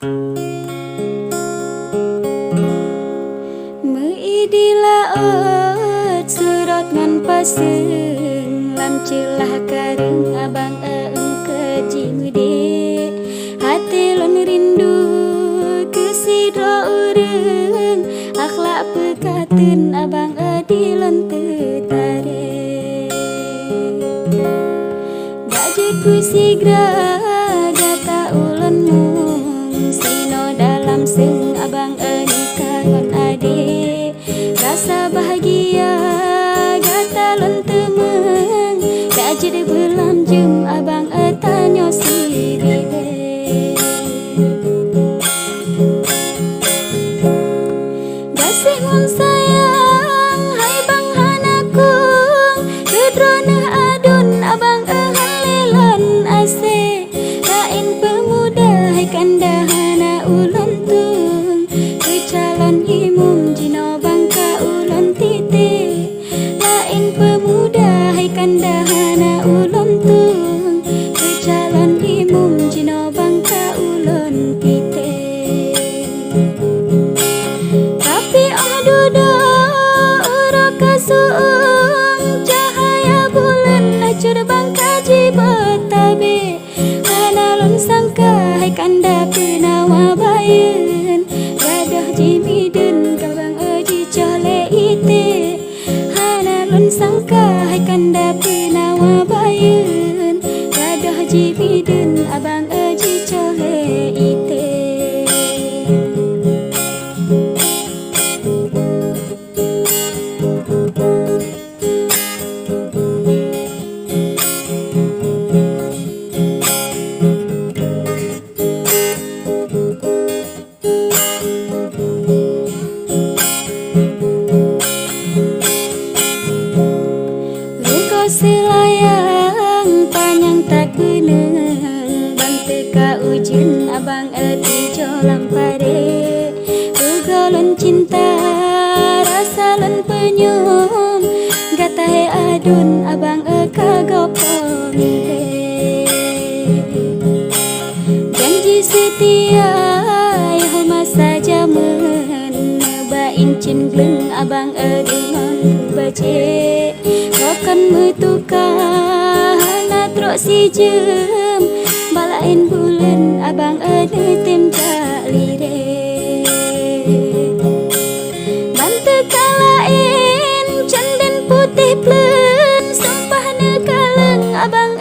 Meidilaot surot ngan paseng lam celah kareng abang eeng kejimude hati lon rindu kesidro ureng akhlak pekaten abang edilon tetare gajeku sigra gata ulon mung sino dalam seng abang nikah ngon ade rasa bahagia gata lon temeng gajid belam jem abang tanyo sirire gasih ngon sayang hai bang hanakung kedrone adun abang halelon ase lain pemuda hai kandahana ulon tung calon imum jino bangka ulon tite lain pemuda hai kandahana ulon tung calon imum jino bangka ulon tite tapi adudo uro kasuung cahaya bulan acur bangka jibatabe analon sangka hai kanda penawa bayen gadah jimiden kabang eji cole ite hanalon sangka hai kanda penawa bayen gadah jimiden abang eji cole ite selayang panjang tak beneng bante ka ujin abang eti jolam pare ugolon cinta rasa lon penyum gatahe adun abang eka gopong janji setia ya masa jaman bain cin gleng abang dengan bace kan metukar natro si jem balain bulan abang tem calire bante kalain cenden putih plen sumpah nekaleng abang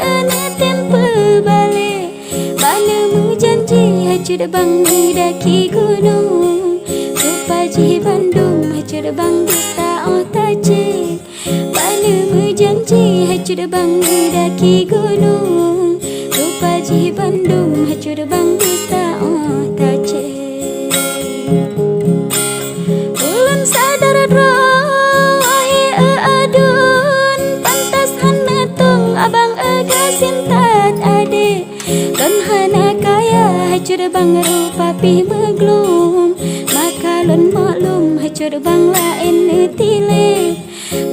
tem pebale bane mujanji hajud bang daki gunung rupaji Bandung hajud bang desta otaje bane mujanji hajud bang daki gunung rupaji Bandung hajud bang desta otaje ulun sadar dro wahi adun pantas hanetung abang gasintat ade lon hana kaya hajud bang rupa pi meglum maka lon maklum hajud bang lain netile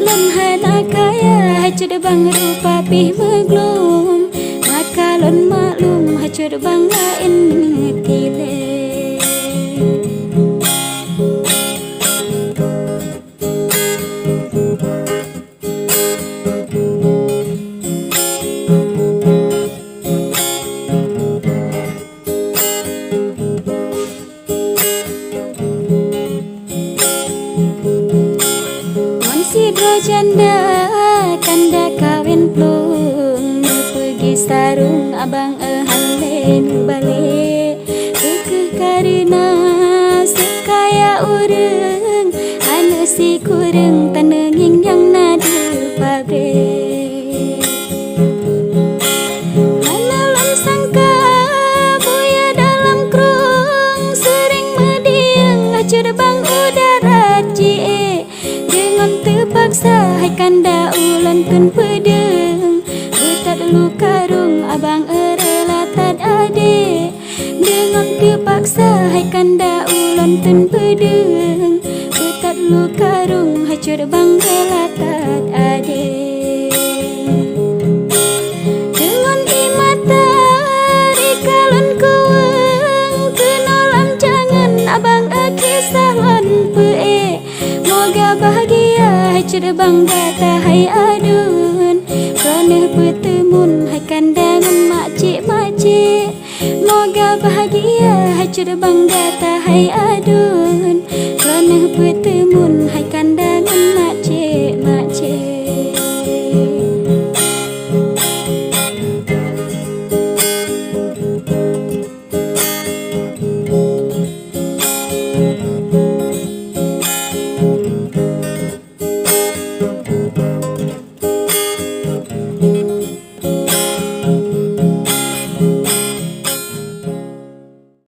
lon hana kaya hajud bang rupa pi meglum maka lon maklum hajud bang lain netile sidro janda kanda kawin plung pergi sarung abang halen balik kekeh karena sekaya ureng anu si kureng tanenging yang nade pabrik hanalon sangka buaya dalam krung sering mediang acur bang udara cie dengan terpaksa hai kanda ulan kun pedeng betat lu karung abang rela tad ade dengan terpaksa hai kanda ulan kun pedeng betat lu karung hajur bang rela tad ade dengan imata rikalon kuweng kenal bahagia hai cerbangga tak hai adun kerana bertemun hai kandang makcik-makcik. Moga bahagia hai cerbangga tak hai adun kerana bertemun hai